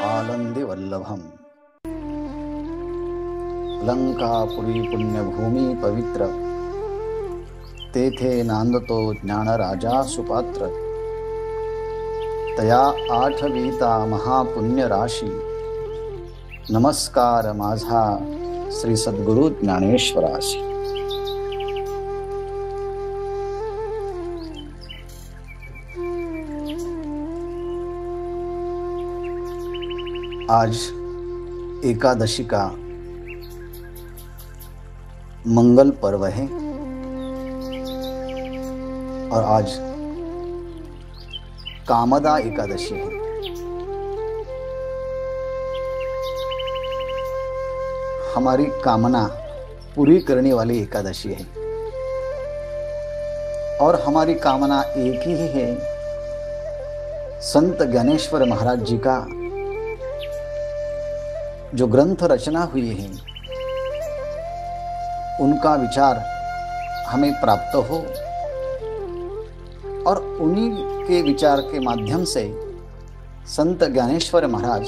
आलंदे वल्लभम लंकापुरी पुण्यभूमि पवित्र तेथे नांदतो ज्ञान राजा सुपात्र तया आठवीता महापुण्य राशी नमस्कार माझा श्री सद्गुरु ज्ञानेश्वराशी। आज एकादशी का मंगल पर्व है और आज कामदा एकादशी है। हमारी कामना पूरी करने वाली एकादशी है और हमारी कामना एक ही है, संत ज्ञानेश्वर महाराज जी का जो ग्रंथ रचना हुई है उनका विचार हमें प्राप्त हो और उन्हीं के विचार के माध्यम से संत ज्ञानेश्वर महाराज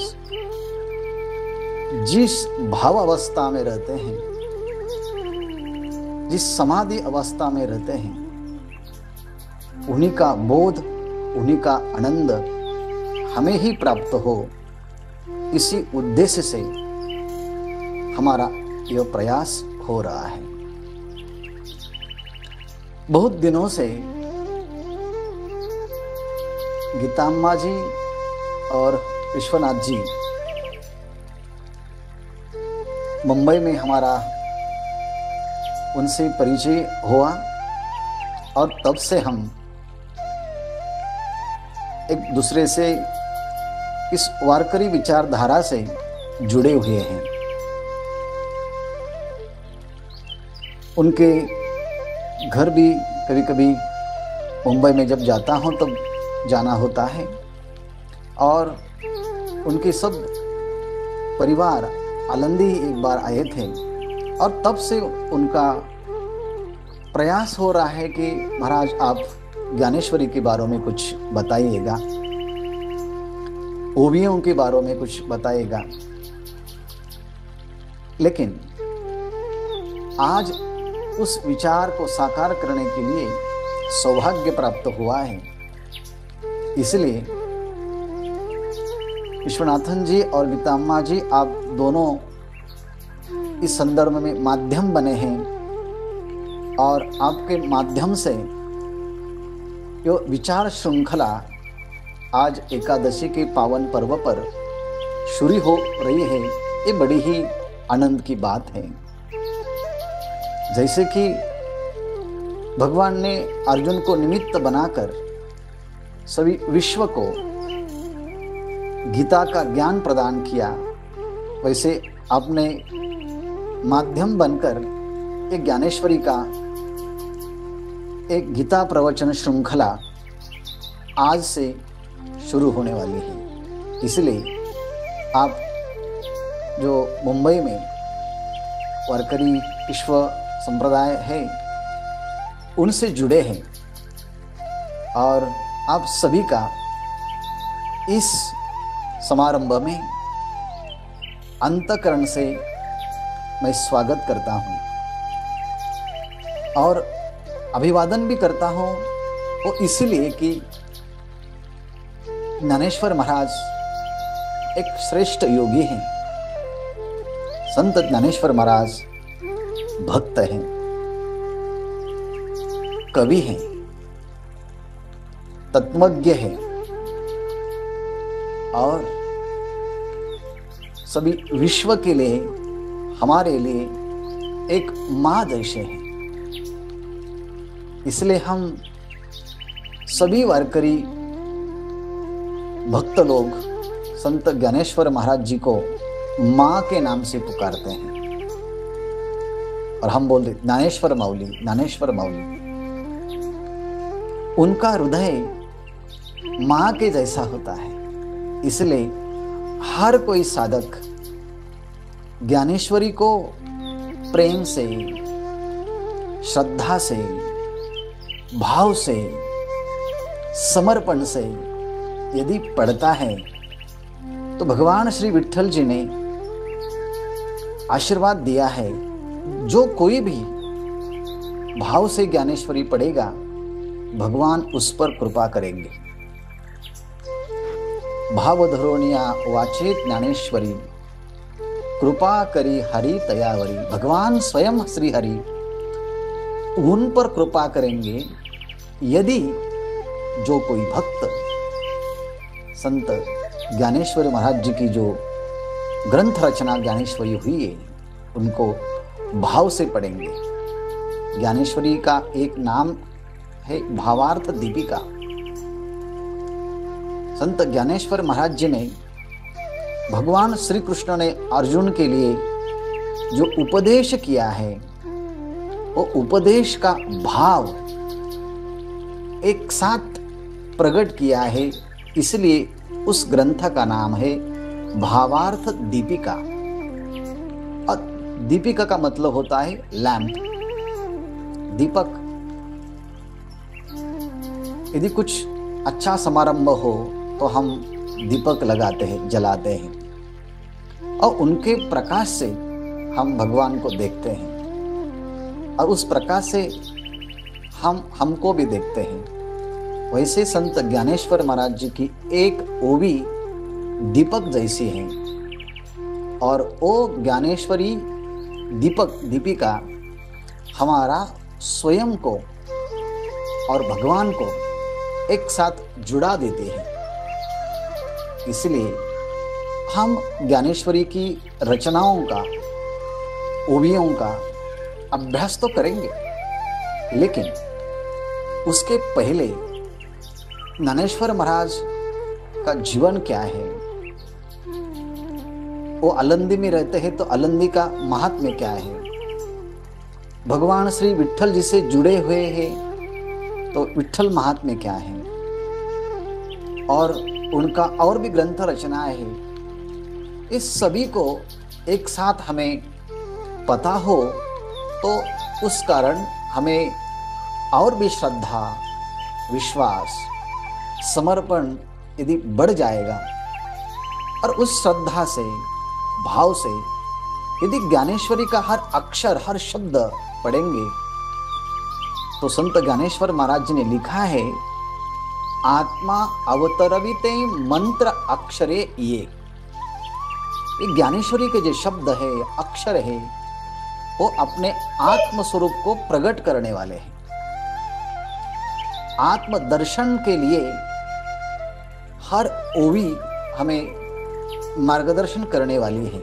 जिस भाव अवस्था में रहते हैं, जिस समाधि अवस्था में रहते हैं, उन्हीं का बोध, उन्हीं का आनंद हमें ही प्राप्त हो, इसी उद्देश्य से हमारा यह प्रयास हो रहा है। बहुत दिनों से गीताम्मा जी और विश्वनाथ जी मुंबई में हमारा उनसे परिचय हुआ और तब से हम एक दूसरे से इस वारकरी विचारधारा से जुड़े हुए हैं। उनके घर भी कभी कभी मुंबई में जब जाता हूं तब जाना होता है और उनके सब परिवार आलंदी एक बार आए थे और तब से उनका प्रयास हो रहा है कि महाराज आप ज्ञानेश्वरी के बारे में कुछ बताइएगा, ओवियों के बारे में कुछ बताएगा। लेकिन आज उस विचार को साकार करने के लिए सौभाग्य प्राप्त हुआ है। इसलिए विश्वनाथन जी और गीताम्मा जी आप दोनों इस संदर्भ में माध्यम बने हैं और आपके माध्यम से जो विचार श्रृंखला आज एकादशी के पावन पर्व पर शुरू हो रही है, ये बड़ी ही आनंद की बात है। जैसे कि भगवान ने अर्जुन को निमित्त बनाकर सभी विश्व को गीता का ज्ञान प्रदान किया, वैसे आपने माध्यम बनकर एक ज्ञानेश्वरी का एक गीता प्रवचन श्रृंखला आज से शुरू होने वाली है। इसलिए आप जो मुंबई में वारकरी विश्व संप्रदाय है उनसे जुड़े हैं और आप सभी का इस समारंभ में अंतःकरण से मैं स्वागत करता हूं और अभिवादन भी करता हूं, वो इसलिए कि ज्ञानेश्वर महाराज एक श्रेष्ठ योगी हैं। संत ज्ञानेश्वर महाराज भक्त हैं, कवि हैं, तत्वज्ञ हैं और सभी विश्व के लिए, हमारे लिए एक माँ जैसे हैं। इसलिए हम सभी वारकरी भक्त लोग संत ज्ञानेश्वर महाराज जी को माँ के नाम से पुकारते हैं और हम बोलते ज्ञानेश्वर माउली, ज्ञानेश्वर माउली। उनका हृदय माँ के जैसा होता है, इसलिए हर कोई साधक ज्ञानेश्वरी को प्रेम से, श्रद्धा से, भाव से, समर्पण से यदि पढ़ता है तो तो भगवान श्री विट्ठल जी ने आशीर्वाद दिया है, जो कोई भी भाव से ज्ञानेश्वरी पढ़ेगा भगवान उस पर कृपा करेंगे। भाव धरोनिया वाचेत ज्ञानेश्वरी, कृपा करी हरि तयावरी। भगवान स्वयं श्री हरि उन पर कृपा करेंगे यदि जो कोई भक्त संत ज्ञानेश्वर महाराज जी की जो ग्रंथ रचना ज्ञानेश्वरी हुई है उनको भाव से पढ़ेंगे। ज्ञानेश्वरी का एक नाम है भावार्थ दीपिका। संत ज्ञानेश्वर महाराज जी ने, भगवान श्री कृष्ण ने अर्जुन के लिए जो उपदेश किया है वो उपदेश का भाव एक साथ प्रकट किया है, इसलिए उस ग्रंथ का नाम है भावार्थ दीपिका। और दीपिका का मतलब होता है लैंप, दीपक। यदि कुछ अच्छा समारंभ हो तो हम दीपक लगाते हैं, जलाते हैं और उनके प्रकाश से हम भगवान को देखते हैं और उस प्रकाश से हमको भी देखते हैं। वैसे संत ज्ञानेश्वर महाराज जी की एक ओवी दीपक जैसी है और वो ज्ञानेश्वरी दीपिका हमारा स्वयं को और भगवान को एक साथ जुड़ा देते हैं। इसलिए हम ज्ञानेश्वरी की रचनाओं का, ओवियों का अभ्यास तो करेंगे, लेकिन उसके पहले ज्ञानेश्वर महाराज का जीवन क्या है, वो अलंदी में रहते हैं तो अलंदी का महात्म्य क्या है, भगवान श्री विट्ठल जी से जुड़े हुए हैं तो विट्ठल महात्म्य क्या है, और उनका और भी ग्रंथ रचनाएं हैं, इस सभी को एक साथ हमें पता हो तो उस कारण हमें और भी श्रद्धा, विश्वास, समर्पण यदि बढ़ जाएगा और उस श्रद्धा से, भाव से यदि ज्ञानेश्वरी का हर अक्षर, हर शब्द पढ़ेंगे तो संत ज्ञानेश्वर महाराज जी ने लिखा है, आत्मा अवतरविते मंत्र अक्षरे ये ज्ञानेश्वरी के जो शब्द है, अक्षर है, वो अपने आत्म स्वरूप को प्रकट करने वाले हैं। आत्म दर्शन के लिए हर ओवी हमें मार्गदर्शन करने वाली है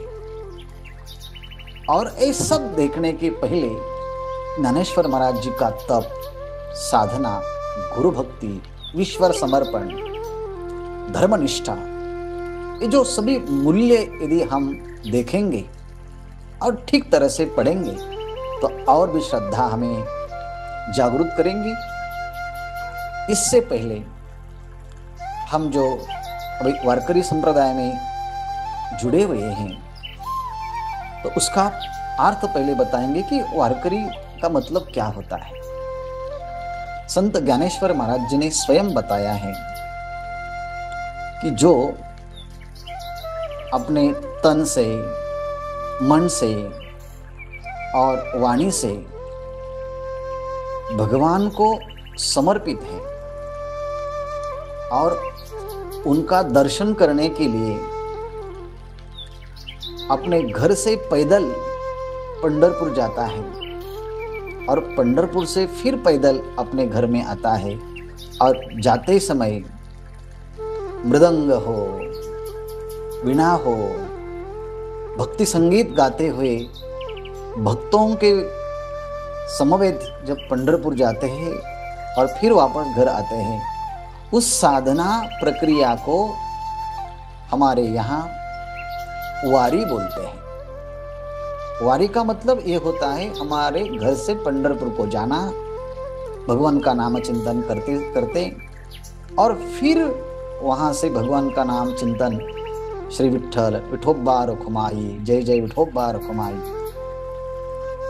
और ये सब देखने के पहले ज्ञानेश्वर महाराज जी का तप, साधना, गुरु भक्ति, ईश्वर समर्पण, धर्मनिष्ठा, ये जो सभी मूल्य यदि हम देखेंगे और ठीक तरह से पढ़ेंगे तो और भी श्रद्धा हमें जागरूक करेंगी। इससे पहले हम जो अभी वारकरी संप्रदाय में जुड़े हुए हैं तो उसका अर्थ पहले बताएंगे कि वारकरी का मतलब क्या होता है। संत ज्ञानेश्वर महाराज जी ने स्वयं बताया है कि जो अपने तन से, मन से और वाणी से भगवान को समर्पित है और उनका दर्शन करने के लिए अपने घर से पैदल पंढरपुर जाता है और पंढरपुर से फिर पैदल अपने घर में आता है और जाते समय मृदंग हो, वीणा हो, भक्ति संगीत गाते हुए भक्तों के समवेत जब पंढरपुर जाते हैं और फिर वापस घर आते हैं, उस साधना प्रक्रिया को हमारे यहाँ वारी बोलते हैं। वारी का मतलब ये होता है हमारे घर से पंढरपुर को जाना, भगवान का नाम चिंतन करते करते और फिर वहाँ से भगवान का नाम चिंतन, श्री विट्ठल, विठोबा रुखमाई, जय जय विठोबा रुखमाई,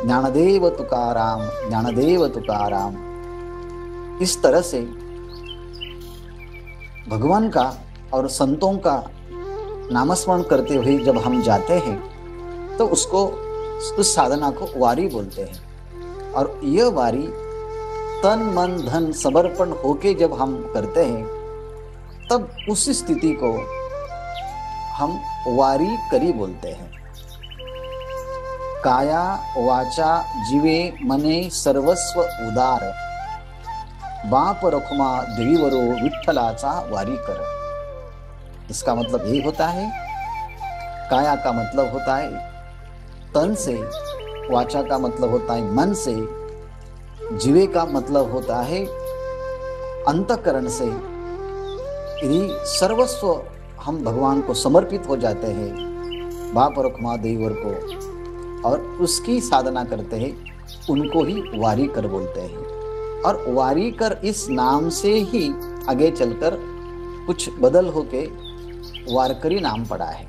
ज्ञानदेव तुकाराम, ज्ञानदेव तुकाराम। इस तरह से भगवान का और संतों का नामस्मरण करते हुए जब हम जाते हैं तो उसको, उस साधना को वारी बोलते हैं। और यह वारी तन मन धन समर्पण होके जब हम करते हैं तब उस स्थिति को हम वारी करी बोलते हैं। काया वाचा जीवे मने सर्वस्व उदार, बाप रखुमा देवीवरो विठ्ठलाचा वारी कर। इसका मतलब यही होता है, काया का मतलब होता है तन से, वाचा का मतलब होता है मन से, जीवे का मतलब होता है अंतःकरण से। यदि सर्वस्व हम भगवान को समर्पित हो जाते हैं, बाप रखुमा देवीवर को, और उसकी साधना करते हैं, उनको ही वारी कर बोलते हैं। और वारी कर इस नाम से ही आगे चलकर कुछ बदल होके वारकरी नाम पड़ा है।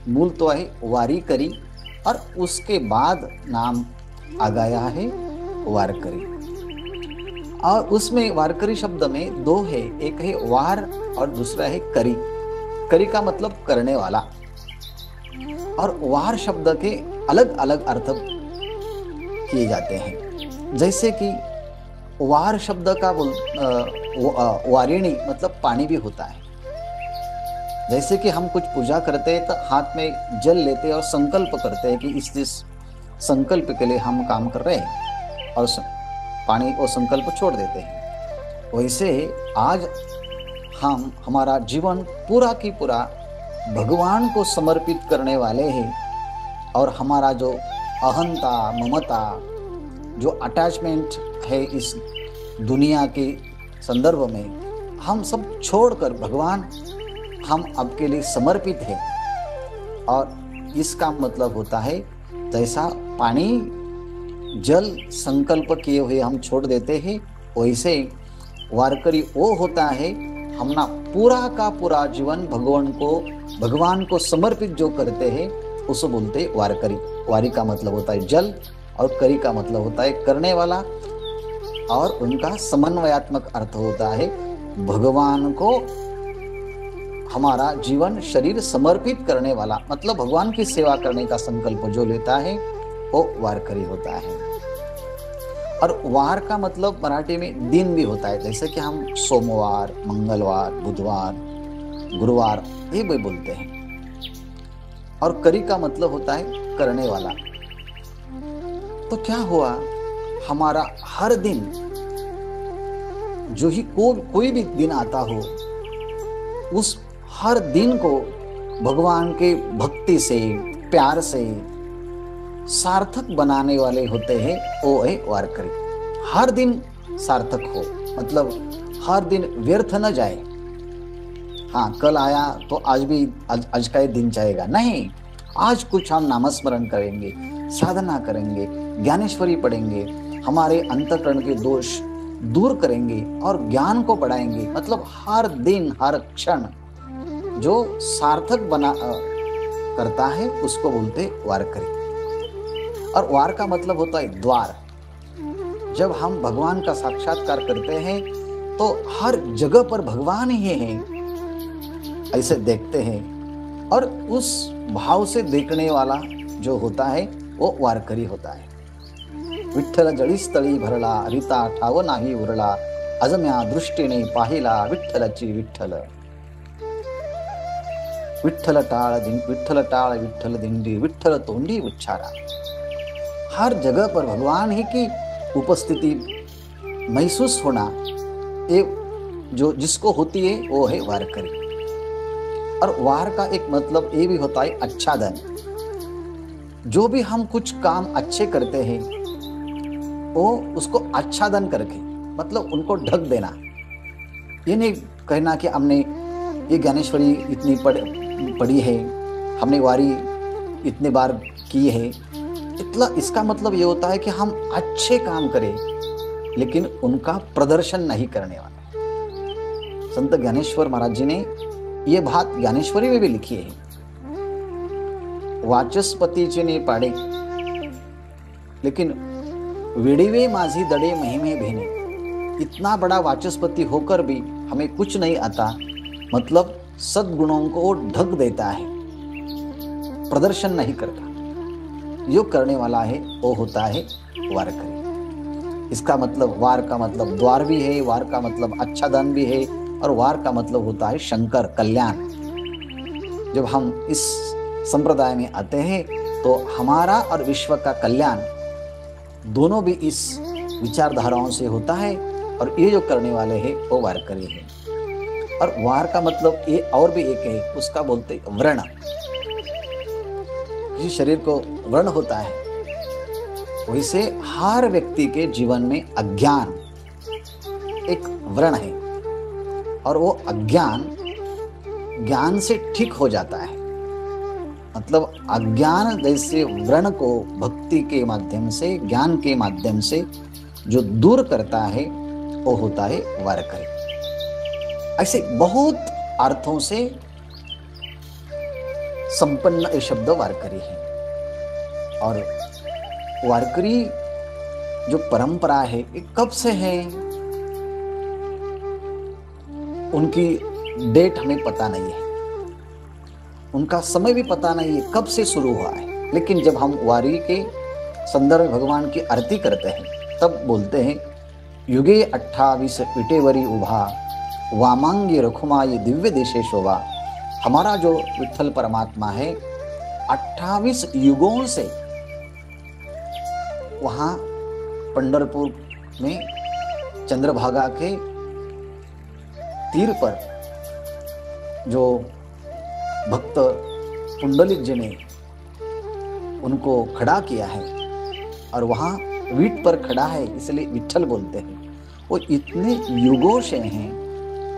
मूल तो है वारी करी और उसके बाद नाम आ गया है वारकरी। और उसमें वारकरी शब्द में दो है, एक है वार और दूसरा है करी। करी का मतलब करने वाला, और वार शब्द के अलग अलग अर्थ किए जाते हैं। जैसे कि वार शब्द का वारिणी मतलब पानी भी होता है। जैसे कि हम कुछ पूजा करते हैं तो हाथ में जल लेते हैं और संकल्प करते हैं कि इस संकल्प के लिए हम काम कर रहे हैं, और पानी और संकल्प छोड़ देते हैं। वैसे आज हम हमारा जीवन पूरा की पूरा भगवान को समर्पित करने वाले हैं, और हमारा जो अहंता ममता, जो अटैचमेंट है इस दुनिया के संदर्भ में, हम सब छोड़कर भगवान हम आपके लिए समर्पित हैं। और इसका मतलब होता है जैसा पानी जल संकल्प किए हुए हम छोड़ देते हैं, वैसे वारकरी वो होता है हमना पूरा का पूरा जीवन भगवान को समर्पित जो करते हैं उसको बोलते हैं वारकरी। वारी का मतलब होता है जल और करी का मतलब होता है करने वाला, और उनका समन्वयात्मक अर्थ होता है भगवान को हमारा जीवन शरीर समर्पित करने वाला, मतलब भगवान की सेवा करने का संकल्प जो लेता है वो वारकरी होता है। और वार का मतलब मराठी में दिन भी होता है, जैसे कि हम सोमवार, मंगलवार, बुधवार, गुरुवार ये भी बोलते हैं। और करी का मतलब होता है करने वाला। तो क्या हुआ, हमारा हर दिन जो ही कोई भी दिन आता हो, उस हर दिन को भगवान के भक्ति से, प्यार से सार्थक बनाने वाले होते हैं, वो है वारकरी। हर दिन सार्थक हो, मतलब हर दिन व्यर्थ न जाए। हाँ, कल आया तो आज का दिन जाएगा नहीं, आज कुछ हम नामस्मरण करेंगे, साधना करेंगे, ज्ञानेश्वरी पढ़ेंगे, हमारे अंतःकरण के दोष दूर करेंगे और ज्ञान को बढ़ाएंगे। मतलब हर दिन हर क्षण जो सार्थक बना करता है उसको बोलते वारकरी। और वार का मतलब होता है द्वार। जब हम भगवान का साक्षात्कार करते हैं तो हर जगह पर भगवान ही है ऐसे देखते हैं, और उस भाव से देखने वाला जो होता है वो वारकरी होता है। विठ्ठल जळीस्थळी भरला, रीता ठाव नाही उरला, अजम्या दृष्टीने पाहिला विठ्ठलाची विठ्ठल। विठ्ठल टाळ विठ्ठल दिंडी, विठ्ठल तोंडी उच्चारा। हर जगह पर भगवान ही की उपस्थिति महसूस होना, ये जो जिसको होती है वो है वारकरी। और वार का एक मतलब ये भी होता है आच्छादन। जो भी हम कुछ काम अच्छे करते हैं वो उसको आच्छादन करके, मतलब उनको ढक देना। ये नहीं कहना कि हमने ये ज्ञानेश्वरी इतनी पढ़ी है, हमने वारी इतने बार की है, इसका मतलब ये होता है कि हम अच्छे काम करें लेकिन उनका प्रदर्शन नहीं करने वाले। संत ज्ञानेश्वर महाराज जी ने ये बात ज्ञानेश्वरी में भी लिखी है। वाचस्पतीचे ने पाड़े लेकिन विड़िवे माझी दड़े महिमे भेने। इतना बड़ा वाचस्पति होकर भी हमें कुछ नहीं आता, मतलब सद्गुणों को ढक देता है, प्रदर्शन नहीं करता। जो करने वाला है वो होता है वारकरी। इसका मतलब, वार का मतलब द्वार भी है, वार का मतलब अच्छा दान भी है, और वार का मतलब होता है शंकर, कल्याण। जब हम इस संप्रदाय में आते हैं तो हमारा और विश्व का कल्याण दोनों भी इस विचारधाराओं से होता है, और ये जो करने वाले हैं वो वारकरी है। और वार का मतलब ये और भी एक है, उसका बोलते व्रण। किसी शरीर को व्रण होता है, वैसे हर व्यक्ति के जीवन में अज्ञान एक व्रण है, और वो अज्ञान ज्ञान से ठीक हो जाता है। मतलब अज्ञान जैसे व्रण को भक्ति के माध्यम से, ज्ञान के माध्यम से जो दूर करता है वो होता है वारकरी। ऐसे बहुत अर्थों से संपन्न ये शब्द वारकरी है। और वारकरी जो परंपरा है ये कब से है, उनकी डेट हमें पता नहीं है, उनका समय भी पता नहीं है कब से शुरू हुआ है। लेकिन जब हम वारी के संदर्भ में भगवान की आरती करते हैं तब बोलते हैं, युगे 28 विटेवरी उभा, वामांगी रखुमाई दिव्य देशे शोभा। हमारा जो विठ्ठल परमात्मा है 28 युगों से वहाँ पंढरपुर में चंद्रभागा के तीर पर जो भक्त पुंडलिक जी ने उनको खड़ा किया है, और वहाँ वीट पर खड़ा है इसलिए विठ्ठल बोलते हैं। वो इतने युगों से हैं,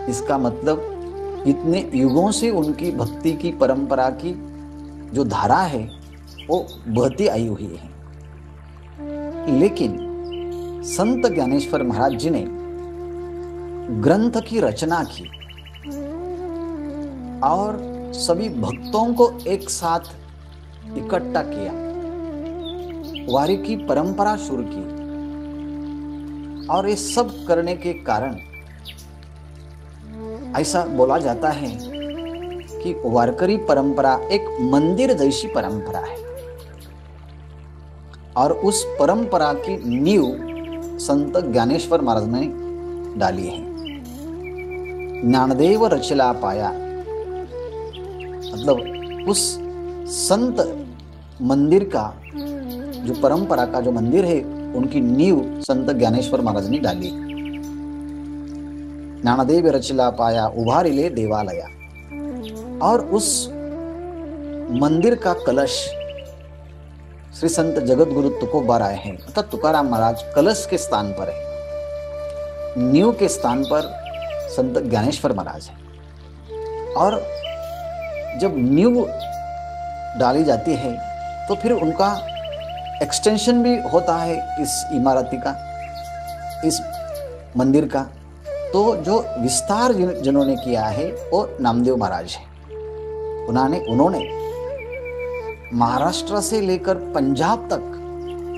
इसका मतलब इतने युगों से उनकी भक्ति की परंपरा की जो धारा है वो बहती आई हुई है। लेकिन संत ज्ञानेश्वर महाराज जी ने ग्रंथ की रचना की और सभी भक्तों को एक साथ इकट्ठा किया, वारी की परंपरा शुरू की। और ये सब करने के कारण ऐसा बोला जाता है कि वारकरी परंपरा एक मंदिर जैसी परंपरा है, और उस परंपरा की नींव संत ज्ञानेश्वर महाराज ने डाली है। ज्ञानदेव रचिला पाया, मतलब उस संत मंदिर का जो परंपरा का जो मंदिर है उनकी नींव संत ज्ञानेश्वर महाराज ने डाली। ज्ञानदेव रचिला पाया उभारिले देवालया, और उस मंदिर का कलश श्री संत जगत गुरु तुकोबाराय है, अर्थात तुकाराम महाराज कलश के स्थान पर है, नींव के स्थान पर संत ज्ञानेश्वर महाराज है। और जब नींव डाली जाती है तो फिर उनका एक्सटेंशन भी होता है इस इमारती का, इस मंदिर का। तो जो विस्तार जिन्होंने किया है वो नामदेव महाराज है। उन्होंने महाराष्ट्र से लेकर पंजाब तक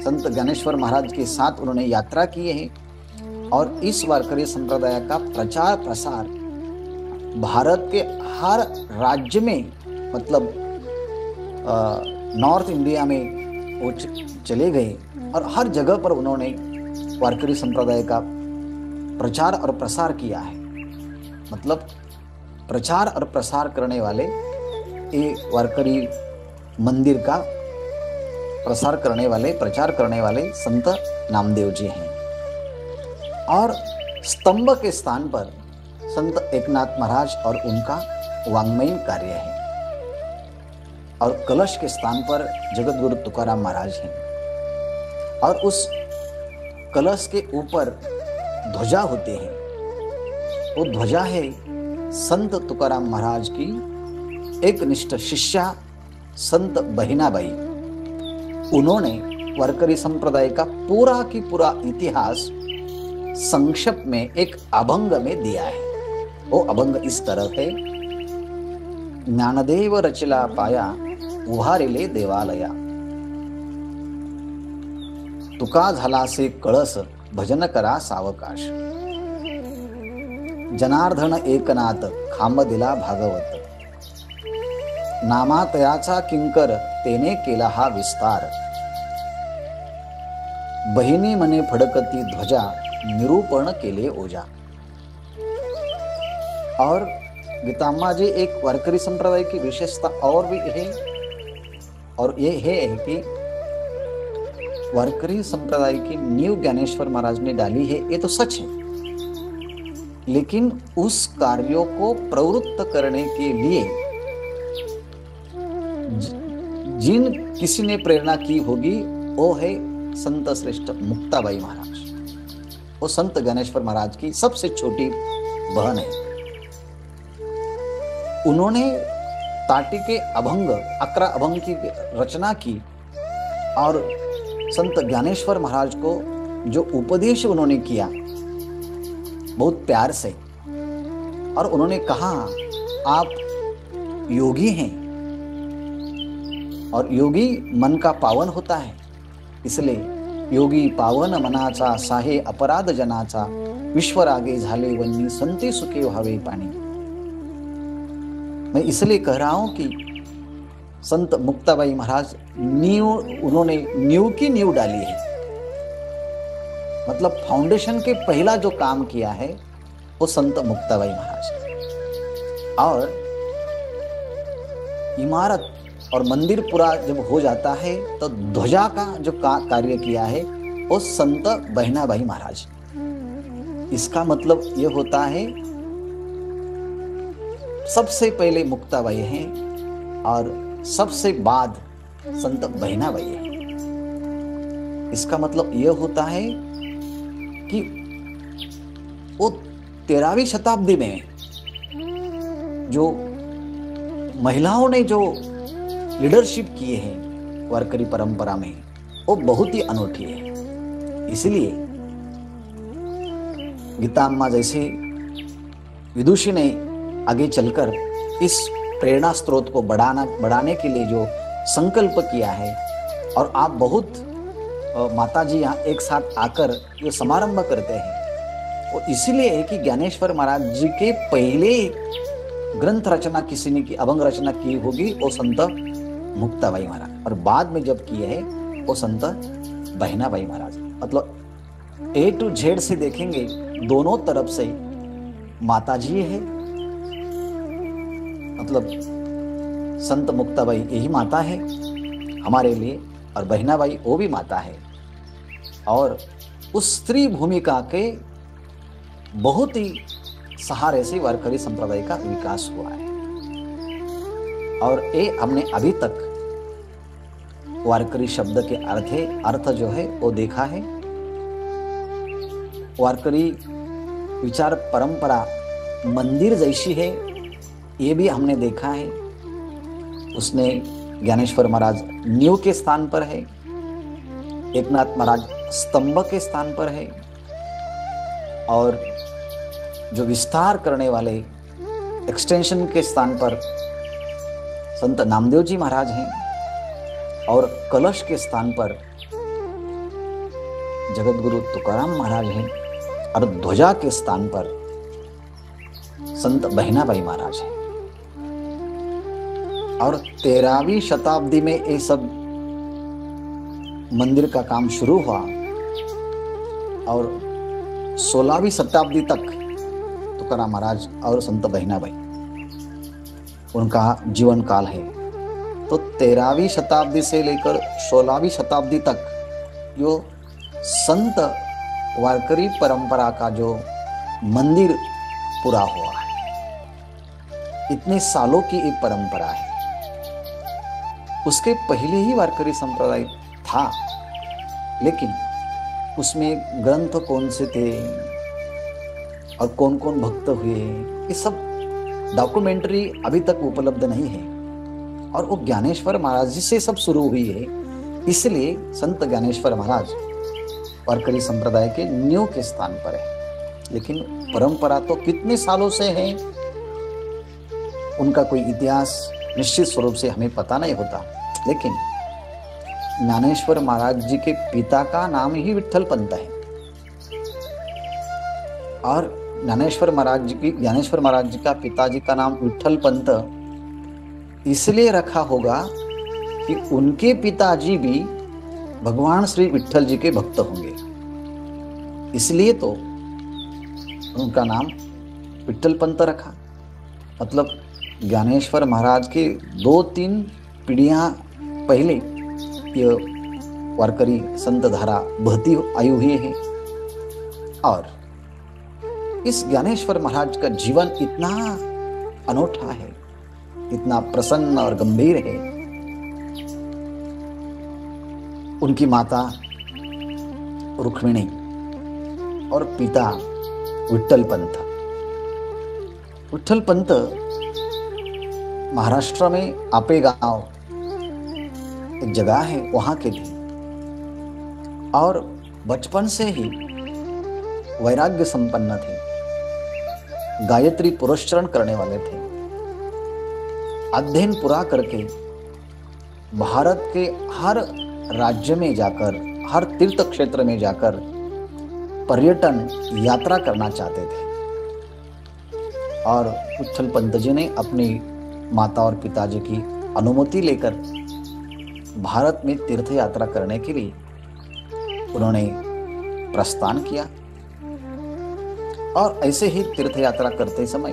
संत ज्ञानेश्वर महाराज के साथ उन्होंने यात्रा की है, और इस वारकरी संप्रदाय का प्रचार प्रसार भारत के हर राज्य में, मतलब नॉर्थ इंडिया में वो चले गए, और हर जगह पर उन्होंने वारकरी संप्रदाय का प्रचार और प्रसार किया है। मतलब प्रचार और प्रसार करने वाले ये वारकरी मंदिर का प्रसार करने वाले, प्रचार करने वाले संत नामदेव जी हैं। और स्तंभ के स्थान पर संत एकनाथ महाराज और उनका वाङ्मयी कार्य है, और कलश के स्थान पर जगत गुरु तुकाराम महाराज हैं। और उस कलश के ऊपर ध्वजा होते हैं, वो ध्वजा है संत तुकाराम महाराज की एक निष्ठ शिष्या संत बहिनाबाई। उन्होंने वारकरी संप्रदाय का पूरा की पूरा इतिहास संक्षेप में एक अभंग में दिया है। वो अभंग इस तरह है, ज्ञानदेव रचिला पाया उभारिले देवालया, तुका झाला से कळस भजन करा सावकाश, जनार्दन एकनाथ खांब दिला भागवत, नामातयाचा किंकर तेने केला हा विस्तार, बहिणी मने फडकती ध्वजा निरूपण केले ओजा। और गीताम्मा जी एक वारकरी संप्रदाय की विशेषता और भी है, और ये है कि वारकरी संप्रदाय की नींव ज्ञानेश्वर महाराज ने डाली है, ये तो सच है, लेकिन उस कार्यों को प्रवृत्त करने के लिए जिन किसी ने प्रेरणा की होगी वो है संत श्रेष्ठ मुक्ताबाई महाराज। वो संत ज्ञानेश्वर महाराज की सबसे छोटी बहन है। उन्होंने ताटी के अभंग 11 अभंग की रचना की और संत ज्ञानेश्वर महाराज को जो उपदेश उन्होंने किया बहुत प्यार से, और उन्होंने कहा आप योगी हैं और योगी मन का पावन होता है, इसलिए योगी पावन मनाचा साहे अपराध जनाचा, विश्वरागे झाले वन्नी संती सुखे व्हावे पाणी। मैं इसलिए कह रहा हूं कि संत मुक्ताबाई महाराज उन्होंने नींव की नींव डाली है, मतलब फाउंडेशन के पहला जो काम किया है वो संत मुक्ताबाई महाराज है। और इमारत और मंदिर पूरा जब हो जाता है तो ध्वजा का जो कार्य किया है वो संत बहनाबाई महाराज। इसका मतलब ये होता है सबसे पहले मुक्ताबाई है और सबसे बाद संत बहनाबाई है। इसका मतलब यह होता है कि वो 13वीं शताब्दी में जो महिलाओं ने जो लीडरशिप किए हैं वारकरी परंपरा में वो बहुत ही अनूठी है। इसलिए गीताम्मा जैसे विदुषी ने आगे चलकर इस प्रेरणा स्रोत को बढ़ाने के लिए जो संकल्प किया है, और आप बहुत माताजी यहाँ एक साथ आकर ये समारंभ करते हैं, वो इसीलिए है कि ज्ञानेश्वर महाराज जी के पहले ग्रंथ रचना किसी ने की अभंग रचना की होगी वो संत मुक्ताबाई महाराज, और बाद में जब किए है वो संत बहनाबाई महाराज। मतलब A to Z से देखेंगे दोनों तरफ से माताजी है, मतलब संत मुक्ताबाई यही माता है हमारे लिए, और बहनाबाई वो भी माता है। और उस स्त्री भूमिका के बहुत ही सहारे से वारकरी संप्रदाय का विकास हुआ है। और ये हमने अभी तक वारकरी शब्द के अर्थ जो है वो देखा है। वारकरी विचार परंपरा मंदिर जैसी है ये भी हमने देखा है। उसने ज्ञानेश्वर महाराज नींव के स्थान पर है, एकनाथ महाराज स्तंभ के स्थान पर है, और जो विस्तार करने वाले एक्सटेंशन के स्थान पर संत नामदेव जी महाराज हैं, और कलश के स्थान पर जगत गुरु तुकाराम महाराज हैं, और ध्वजा के स्थान पर संत बहनाबाई महाराज हैं। और 13वीं शताब्दी में ये सब मंदिर का काम शुरू हुआ, और 16वीं शताब्दी तक तुकाराम महाराज और संत बहनाबाई उनका जीवन काल है। तो 13वीं शताब्दी से लेकर 16वीं शताब्दी तक जो संत वारकरी परंपरा का जो मंदिर पूरा हुआ है, इतने सालों की एक परंपरा है। उसके पहले ही वारकरी संप्रदाय था, लेकिन उसमें ग्रंथ कौन से थे और कौन कौन भक्त हुए, ये सब डॉक्यूमेंट्री अभी तक उपलब्ध नहीं है। और वो ज्ञानेश्वर महाराज जी से सब शुरू हुई है, इसलिए संत ज्ञानेश्वर महाराज वारकरी संप्रदाय के नींव के स्थान पर है। लेकिन परंपरा तो कितने सालों से है, उनका कोई इतिहास निश्चित स्वरूप से हमें पता नहीं होता। लेकिन ज्ञानेश्वर महाराज जी के पिता का नाम ही विठ्ठल पंत है, और ज्ञानेश्वर महाराज जी का पिताजी का नाम विठ्ठल पंत इसलिए रखा होगा कि उनके पिताजी भी भगवान श्री विट्ठल जी के भक्त होंगे, इसलिए तो उनका नाम विट्ठल पंत रखा। मतलब ज्ञानेश्वर महाराज के 2-3 पीढ़ियां पहले ये वारकरी संत धारा बहती आई हुई है। और इस ज्ञानेश्वर महाराज का जीवन इतना अनोखा है, इतना प्रसन्न और गंभीर है। उनकी माता रुक्मिणी और पिता विट्ठल पंत। विट्ठल पंत महाराष्ट्र में आपे गांव एक जगह है, वहां के थे और बचपन से ही वैराग्य संपन्न थे, गायत्री पुरस्चरण करने वाले थे। अध्ययन पूरा करके भारत के हर राज्य में जाकर, हर तीर्थ क्षेत्र में जाकर पर्यटन यात्रा करना चाहते थे। और विट्ठल पंत जी ने अपनी माता और पिताजी की अनुमति लेकर भारत में तीर्थ यात्रा करने के लिए उन्होंने प्रस्थान किया। और ऐसे ही तीर्थ यात्रा करते समय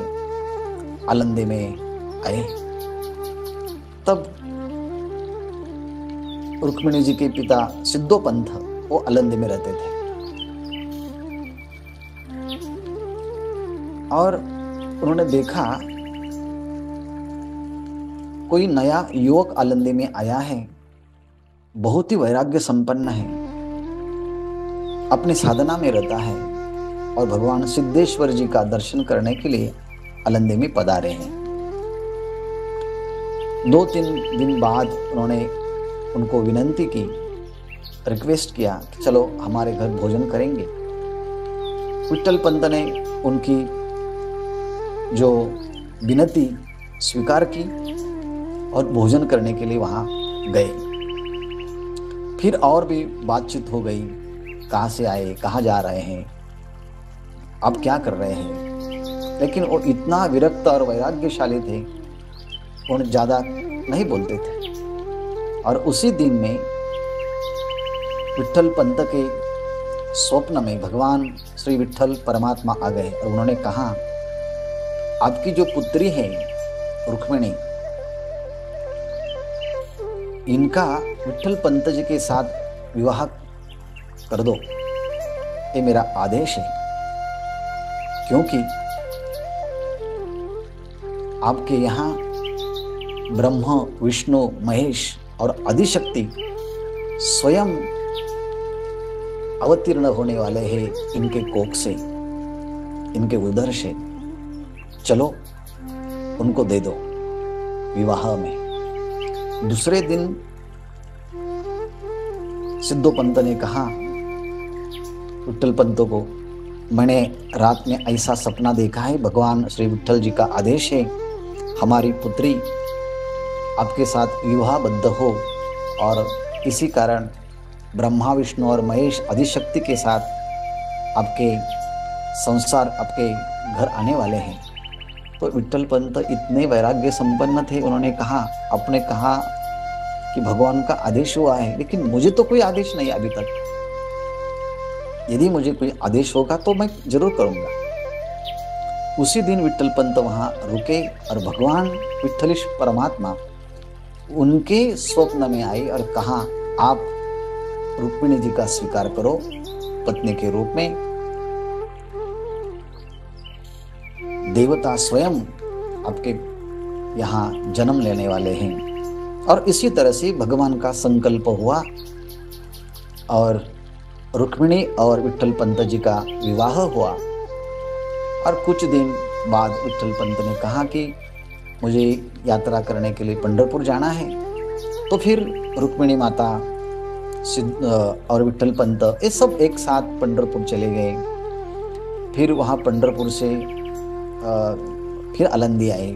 आलंदी में आए। तब रुक्मिणी जी के पिता सिद्धो पंथ वो आलंदी में रहते थे और उन्होंने देखा कोई नया युवक आलंदी में आया है, बहुत ही वैराग्य संपन्न है, अपनी साधना में रहता है और भगवान सिद्धेश्वर जी का दर्शन करने के लिए आलंदी में पधारे हैं। 2-3 दिन बाद उन्होंने उनको विनंती की, रिक्वेस्ट किया कि चलो हमारे घर भोजन करेंगे। विट्ठल पंत ने उनकी जो विनती स्वीकार की और भोजन करने के लिए वहां गए। फिर और भी बातचीत हो गई, कहाँ से आए, कहाँ जा रहे हैं, आप क्या कर रहे हैं। लेकिन वो इतना विरक्त और वैराग्यशाली थे, उन्हें ज़्यादा नहीं बोलते थे। और उसी दिन में विट्ठल पंत के स्वप्न में भगवान श्री विट्ठल परमात्मा आ गए और उन्होंने कहा, आपकी जो पुत्री है रुक्मिणी, इनका विट्ठल पंत जी के साथ विवाह कर दो, ये मेरा आदेश है। क्योंकि आपके यहाँ ब्रह्म, विष्णु, महेश और आदिशक्ति स्वयं अवतीर्ण होने वाले हैं इनके कोख से, इनके उदर से। चलो उनको दे दो विवाह में। दूसरे दिन सिद्धो पंत ने कहा विट्ठल पंतों को, मैंने रात में ऐसा सपना देखा है, भगवान श्री विट्ठल जी का आदेश है हमारी पुत्री आपके साथ विवाहबद्ध हो, और इसी कारण ब्रह्मा, विष्णु और महेश आदिशक्ति के साथ आपके संसार, आपके घर आने वाले हैं। तो विट्ठल पंत इतने वैराग्य संपन्न थे, उन्होंने कहा, आपने कहा कि भगवान का आदेश हुआ है, लेकिन मुझे तो कोई आदेश नहीं अभी तक। यदि मुझे कोई आदेश होगा तो मैं जरूर करूंगा। उसी दिन विट्ठल पंत वहां रुके और भगवान विट्ठलेश परमात्मा उनके स्वप्न में आए और कहा, आप रुक्मिणी जी का स्वीकार करो पत्नी के रूप में। देवता स्वयं आपके यहाँ जन्म लेने वाले हैं। और इसी तरह से भगवान का संकल्प हुआ और रुक्मिणी और विट्ठल पंत जी का विवाह हुआ। और कुछ दिन बाद विट्ठल पंत ने कहा कि मुझे यात्रा करने के लिए पंढरपुर जाना है। तो फिर रुक्मिणी माता और विट्ठल पंत ये सब एक साथ पंढरपुर चले गए। फिर वहाँ पंढरपुर से फिर आलंदी आए।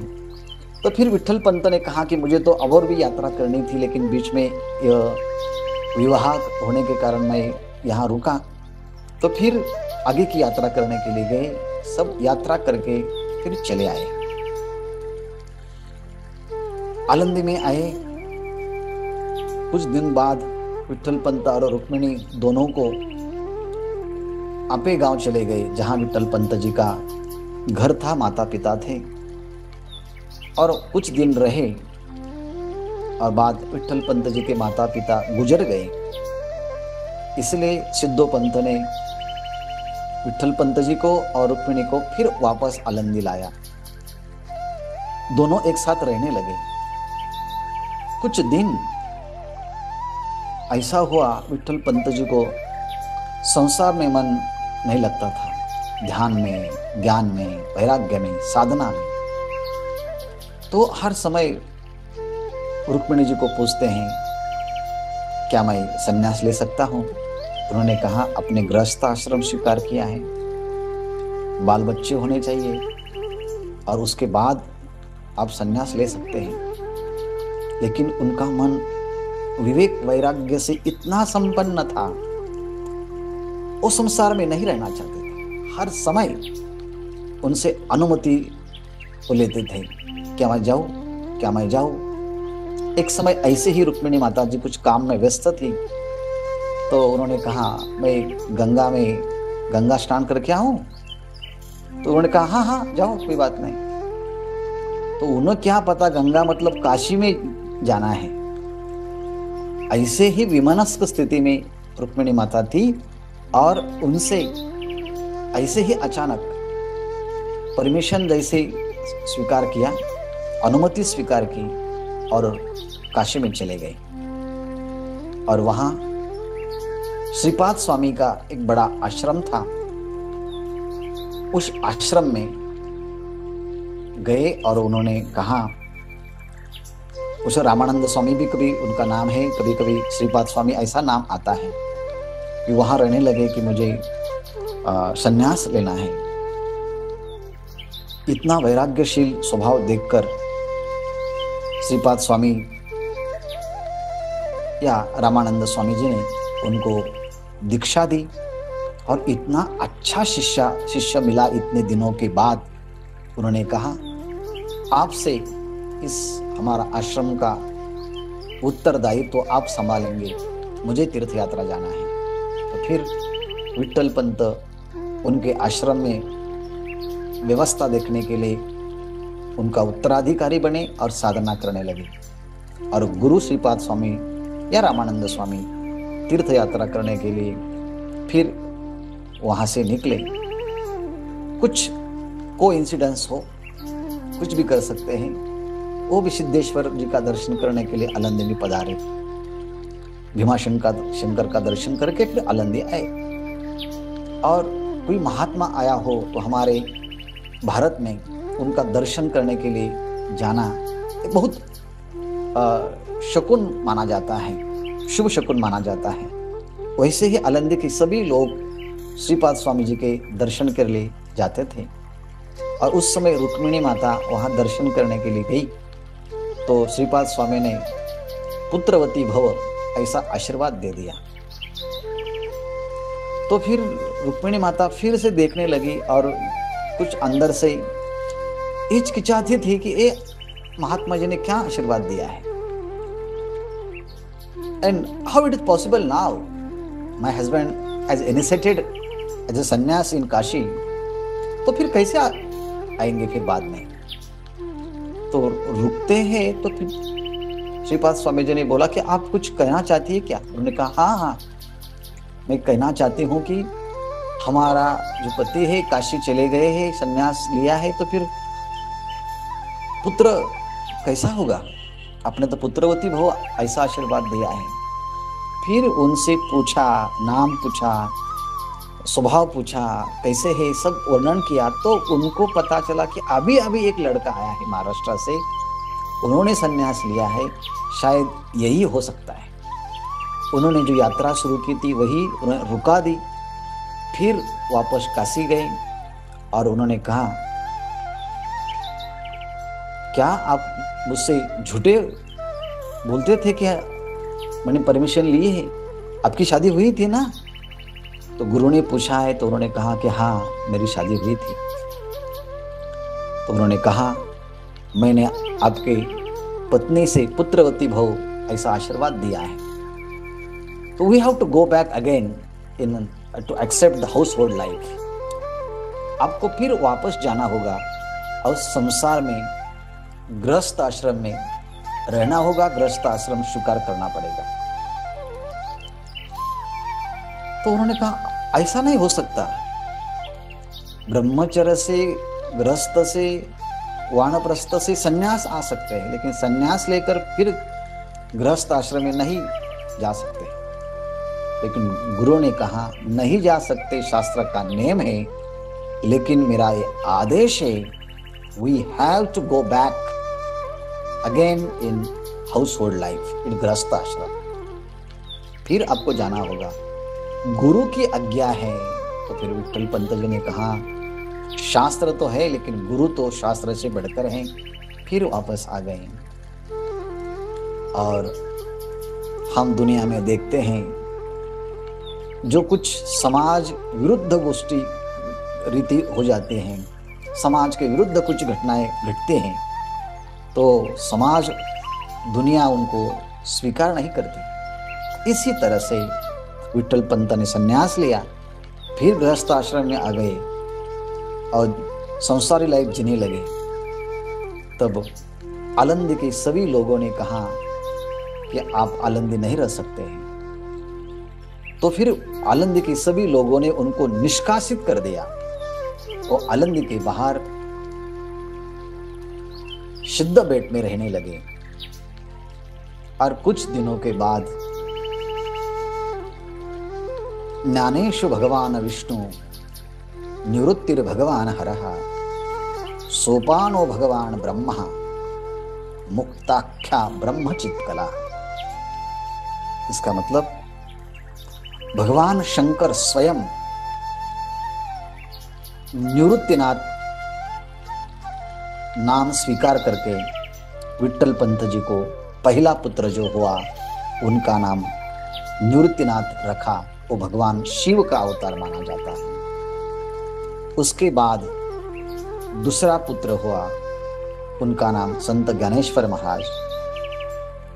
तो फिर विट्ठल पंत ने कहा कि मुझे तो और भी यात्रा करनी थी, लेकिन बीच में विवाह होने के कारण मैं यहाँ रुका। तो फिर आगे की यात्रा करने के लिए गए। सब यात्रा करके फिर चले आए। आलंदी में आए। कुछ दिन बाद विट्ठल पंत और रुक्मिणी दोनों को आपे गांव चले गए, जहां विट्ठल पंत जी का घर था, माता पिता थे, और कुछ दिन रहे। और बाद विट्ठल पंत जी के माता पिता गुजर गए, इसलिए सिद्धो पंत ने विट्ठल पंत जी को और रुक्मिणी को फिर वापस आलंदी लाया। दोनों एक साथ रहने लगे। कुछ दिन ऐसा हुआ, विट्ठल पंत जी को संसार में मन नहीं लगता था, ध्यान में, ज्ञान में, वैराग्य में, साधना में। तो हर समय रुक्मिणी जी को पूछते हैं, क्या मैं संन्यास ले सकता हूं? उन्होंने कहा, अपने गृहस्थ आश्रम स्वीकार किया है, बाल बच्चे होने चाहिए, और उसके बाद आप संन्यास ले सकते हैं। लेकिन उनका मन विवेक वैराग्य से इतना संपन्न था, वो संसार में नहीं रहना चाहते थे। हर समय उनसे अनुमति वो लेते थे, क्या मैं जाऊं, क्या मैं जाऊं। एक समय ऐसे ही रुक्मिणी माता जी कुछ काम में व्यस्त थी, तो उन्होंने कहा, मैं गंगा स्नान करके आऊं? तो उन्होंने कहा, हाँ हाँ जाओ, कोई बात नहीं। तो उन्हें क्या पता गंगा मतलब काशी में जाना है। ऐसे ही विमनस्क स्थिति में रुक्मिणी माता थी, और उनसे ऐसे ही अचानक परमिशन जैसे स्वीकार किया, अनुमति स्वीकार की, और काशी में चले गए। और वहां श्रीपाद स्वामी का एक बड़ा आश्रम था। उस आश्रम में गए और उन्होंने कहा, उस रामानंद स्वामी भी कभी उनका नाम है, कभी कभी श्रीपाद स्वामी ऐसा नाम आता है, कि वहां रहने लगे कि मुझे संन्यास लेना है। इतना वैराग्यशील स्वभाव देखकर श्रीपाद स्वामी या रामानंद स्वामी जी ने उनको दीक्षा दी, और इतना अच्छा शिष्य मिला इतने दिनों के बाद। उन्होंने कहा, आपसे इस हमारा आश्रम का उत्तरदायित्व तो आप संभालेंगे, मुझे तीर्थ यात्रा जाना है। तो फिर विट्ठल पंत उनके आश्रम में व्यवस्था देखने के लिए उनका उत्तराधिकारी बने और साधना करने लगे। और गुरु श्रीपाद स्वामी या रामानंद स्वामी तीर्थ यात्रा करने के लिए फिर वहां से निकले। कुछ कोइंसिडेंस हो, कुछ भी कर सकते हैं। वो भी सिद्धेश्वर जी का दर्शन करने के लिए आलंदी में पधारे। भीमाशंकर का दर्शन करके फिर आलंदी आए। और कोई महात्मा आया हो तो हमारे भारत में उनका दर्शन करने के लिए जाना एक बहुत शकुन माना जाता है, शुभ शकुन माना जाता है। वैसे ही आलंदी के सभी लोग श्रीपाद स्वामी जी के दर्शन के लिए जाते थे। और उस समय रुक्मिणी माता वहां दर्शन करने के लिए गई, तो श्रीपाद स्वामी ने पुत्रवती भव ऐसा आशीर्वाद दे दिया। तो फिर रुक्मिणी माता फिर से देखने लगी और कुछ अंदर से हिचकिचाती थी कि ये महात्मा जी ने क्या आशीर्वाद दिया है, and how it is possible now my husband has initiated as a sannyas in Kashi, तो फिर कैसे आएंगे फिर बाद में। तो रुकते हैं तो फिर श्रीपाद स्वामी जी ने बोला कि आप कुछ कहना चाहती है क्या? उन्होंने कहा, हाँ हाँ मैं कहना चाहती हूँ कि हमारा जो पति है काशी चले गए हैं, सन्यास लिया है, तो फिर पुत्र कैसा होगा? आपने तो पुत्रवती भव ऐसा आशीर्वाद दिया है। फिर उनसे पूछा, नाम पूछा, स्वभाव पूछा, कैसे है, सब वर्णन किया। तो उनको पता चला कि अभी अभी एक लड़का आया है महाराष्ट्र से, उन्होंने सन्यास लिया है, शायद यही हो सकता है। उन्होंने जो यात्रा शुरू की थी वही उन्हें रुका दी। फिर वापस काशी गए और उन्होंने कहा, क्या आप मुझसे झूठे बोलते थे? क्या मैंने परमिशन ली है? आपकी शादी हुई थी ना? तो गुरु ने पूछा है, तो उन्होंने कहा कि हाँ मेरी शादी हुई थी। तो उन्होंने कहा, मैंने आपके पत्नी से पुत्रवती भव, ऐसा आशीर्वाद दिया है। तो we have to go back again into accept the household life. आपको फिर वापस जाना होगा और संसार में गृहस्थ आश्रम में रहना होगा, गृहस्थ आश्रम स्वीकार करना पड़ेगा। तो उन्होंने कहा ऐसा नहीं हो सकता, ब्रह्मचर्य से, गृहस्थ से, वानप्रस्थ से संन्यास आ सकते हैं, लेकिन संन्यास लेकर फिर गृहस्थ आश्रम में नहीं जा सकते। लेकिन गुरु ने कहा नहीं जा सकते, शास्त्र का नियम है, लेकिन मेरा ये आदेश है, we have to go back again in household life, in grihastha ashram. फिर आपको जाना होगा, गुरु की आज्ञा है। तो फिर विट्ठल पंत जी ने कहा शास्त्र तो है, लेकिन गुरु तो शास्त्र से बढ़कर हैं। फिर वापस आ गए। और हम दुनिया में देखते हैं जो कुछ समाज विरुद्ध गोष्ठी रीति हो जाते हैं, समाज के विरुद्ध कुछ घटनाएं घटते हैं, तो समाज, दुनिया उनको स्वीकार नहीं करती। इसी तरह से विट्ठल पंत ने संन्यास लिया, फिर गृहस्थ आश्रम में आ गए और संसारी लाइफ जीने लगे। तब आलंदी के सभी लोगों ने कहा कि आप आलंदी नहीं रह सकते हैं। तो फिर आलंदी के सभी लोगों ने उनको निष्कासित कर दिया। वो आलंदी के बाहर सिद्ध बेट में रहने लगे। और कुछ दिनों के बाद ज्ञानेषु भगवान विष्णु निवृत्तिर भगवान हरः सोपानो भगवान ब्रह्मा मुक्ताख्या ब्रह्मचित्कला। इसका मतलब भगवान शंकर स्वयं निवृत्तिनाथ नाम स्वीकार करके विट्ठल पंत जी को पहला पुत्र जो हुआ उनका नाम निवृत्तिनाथ रखा। वो भगवान शिव का अवतार माना जाता है। उसके बाद दूसरा पुत्र हुआ, उनका नाम संत ज्ञानेश्वर महाराज।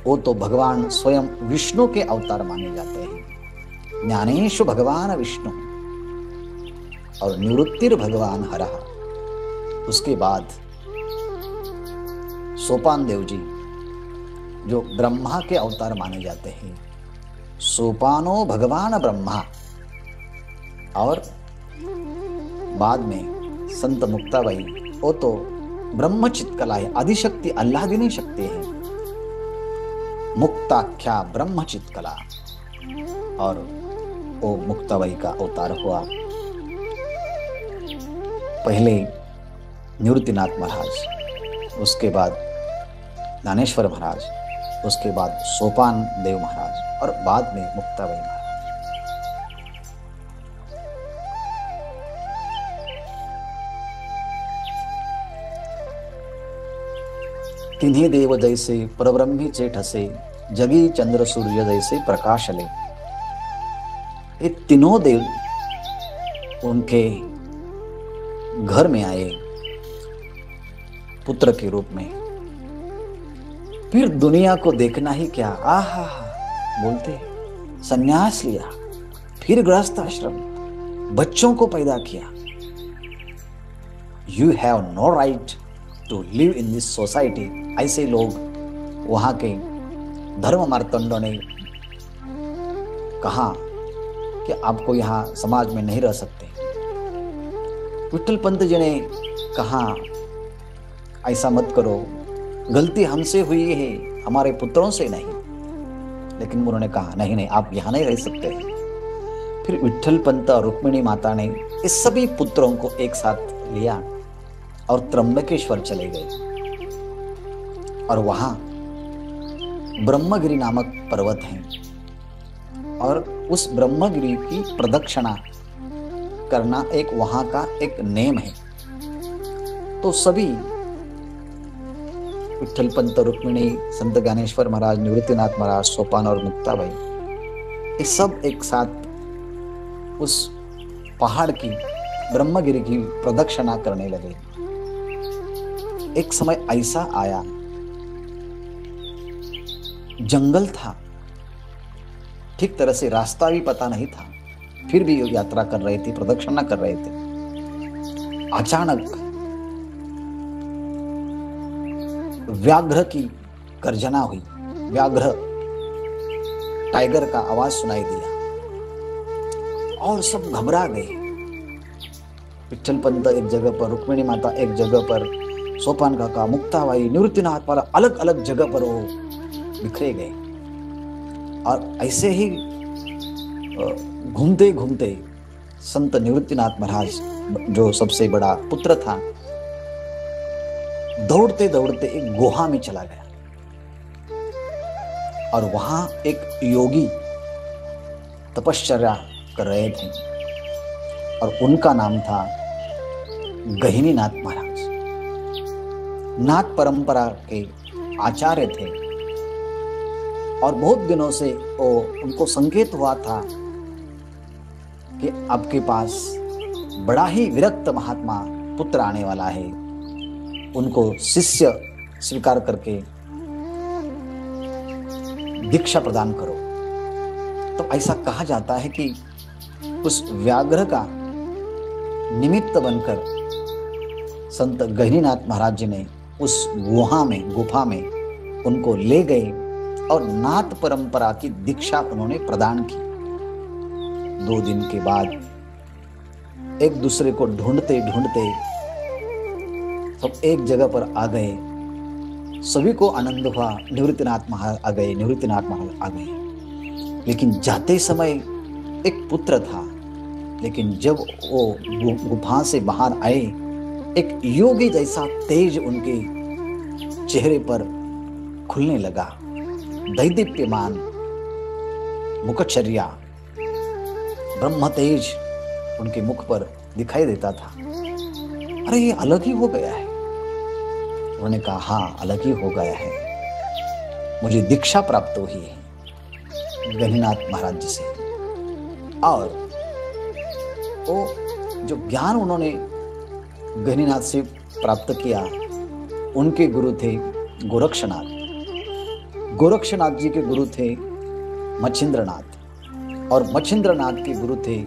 वो तो भगवान स्वयं विष्णु के अवतार माने जाते हैं। ज्ञानेषु भगवान विष्णु और निवृत्तिर भगवान हरः। उसके बाद सोपान देव जी जो ब्रह्मा के अवतार माने जाते हैं, सोपानो भगवान ब्रह्मा। और बाद में संत मुक्ताबाई, वो तो ब्रह्मचित कला है, आदिशक्ति आह्लादिनी शक्ति है, मुक्ताख्या ब्रह्मचित कला। और वो मुक्ताबाई का अवतार हुआ। पहले निवृत्तिनाथ महाराज, उसके बाद ज्ञानेश्वर महाराज, उसके बाद सोपान देव महाराज और बाद में मुक्ताबाई महाराज। तिन्हीं देव जैसे परब्रह्मी चेठसे जगी चंद्र सूर्य जैसे प्रकाशले। ये तीनों देव उनके घर में आए पुत्र के रूप में। फिर दुनिया को देखना ही क्या, आहा बोलते, संन्यास लिया, फिर गृहस्थ आश्रम, बच्चों को पैदा किया। You have no right to live in this society. ऐसे लोग वहां के धर्म मार्तंडों ने कहा कि आपको यहाँ समाज में नहीं रह सकते। विट्ठल पंत जी ने कहा ऐसा मत करो, गलती हमसे हुई है, हमारे पुत्रों से नहीं। लेकिन उन्होंने कहा नहीं नहीं, आप यहाँ नहीं रह सकते। फिर विट्ठल पंत और रुक्मिणी माता ने इस सभी पुत्रों को एक साथ लिया और त्र्यंबकेश्वर चले गए। और वहां ब्रह्मगिरि नामक पर्वत है, और उस ब्रह्मगिरि की प्रदक्षिणा करना एक वहां का एक नेम है। तो सभी विट्ठल पंत, रुक्मिणी, संत ज्ञानेश्वर महाराज, निवृत्तिनाथ महाराज, सोपान और मुक्ताबाई, ये सब एक साथ उस पहाड़ की, ब्रह्मगिरि की प्रदक्षिणा करने लगे। एक समय ऐसा आया जंगल था, ठीक तरह से रास्ता भी पता नहीं था, फिर भी यात्रा कर रहे थे, प्रदक्षिणा कर रहे थे। अचानक व्याघ्र की गर्जना हुई, व्याघ्र टाइगर का आवाज सुनाई दिया और सब घबरा गए। विठ्ठल पंत एक जगह पर, रुक्मिणी माता एक जगह पर, सोपान काका, मुक्ताबाई, निवृत्तिनाथ वाला अलग अलग जगह पर वो बिखरे गए। और ऐसे ही घूमते घूमते संत निवृत्तिनाथ महाराज, जो सबसे बड़ा पुत्र था, दौड़ते दौड़ते एक गुहा में चला गया और वहां एक योगी तपश्चर्या कर रहे थे और उनका नाम था गहिनीनाथ महाराज। नाथ परंपरा के आचार्य थे और बहुत दिनों से उनको संकेत हुआ था कि आपके पास बड़ा ही विरक्त महात्मा पुत्र आने वाला है, उनको शिष्य स्वीकार करके दीक्षा प्रदान करो। तो ऐसा कहा जाता है कि उस व्याघ्र का निमित्त बनकर संत गहिनीनाथ महाराज जी ने उस गुफा में उनको ले गए और नाथ परंपरा की दीक्षा उन्होंने प्रदान की। 2 दिन के बाद एक दूसरे को ढूंढते ढूंढते सब एक जगह पर आ गए। सभी को आनंद हुआ, निवृत्तिनाथ महाराज आ गए, निवृत्तिनाथ महाराज आ गए। लेकिन जाते समय एक पुत्र था, लेकिन जब वो गुफा से बाहर आए, एक योगी जैसा तेज उनके चेहरे पर खुलने लगा। दैदीप्यमान मुखचर्या, ब्रह्म तेज उनके मुख पर दिखाई देता था। अरे ये अलग ही हो गया है। उन्होंने कहा, हाँ अलग ही हो गया है, मुझे दीक्षा प्राप्त हुई है गहिनीनाथ महाराज जी से। और वो जो ज्ञान उन्होंने गहिनीनाथ से प्राप्त किया, उनके गुरु थे गोरक्षनाथ। गोरक्षनाथ जी के गुरु थे मच्छिंद्रनाथ और मच्छिंद्रनाथ के गुरु थे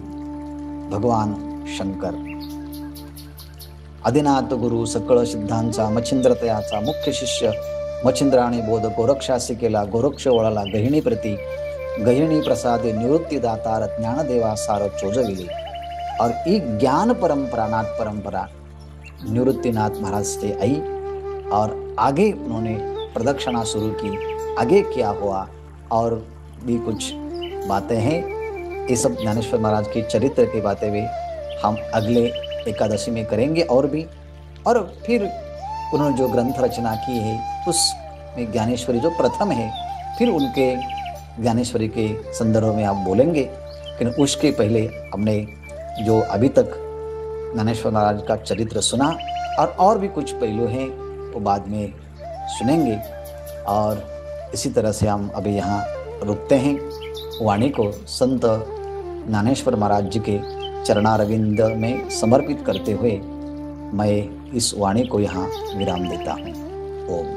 भगवान शंकर। आदिनाथ गुरु सकळ सिद्धांचा मच्छिंद्रतयाचा मुख्य शिष्य मच्छिंद्राने बोध गोरक्षासी केला। गोरक्ष वळाला गहिणी प्रती, गहिणी प्रसादे निवृत्ति दातार ज्ञानदेवा सार चोजविले। और एक ज्ञान परंपरा, नाथ परंपरा निवृत्तिनाथ महाराज से आई और आगे उन्होंने प्रदक्षिणा शुरू की। आगे क्या हुआ और भी कुछ बातें हैं, ये सब ज्ञानेश्वर महाराज के चरित्र की बातें भी हम अगले एकादशी में करेंगे। और फिर उन्होंने जो ग्रंथ रचना की है उसमें ज्ञानेश्वरी जो प्रथम है, फिर उनके ज्ञानेश्वरी के संदर्भ में आप बोलेंगे। लेकिन उसके पहले हमने जो अभी तक ज्ञानेश्वर महाराज का चरित्र सुना और भी कुछ पहलू हैं वो बाद में सुनेंगे। और इसी तरह से हम अभी यहाँ रुकते हैं। वाणी को संत ज्ञानेश्वर महाराज जी के चरणारविंद में समर्पित करते हुए मैं इस वाणी को यहाँ विराम देता हूँ। ओम।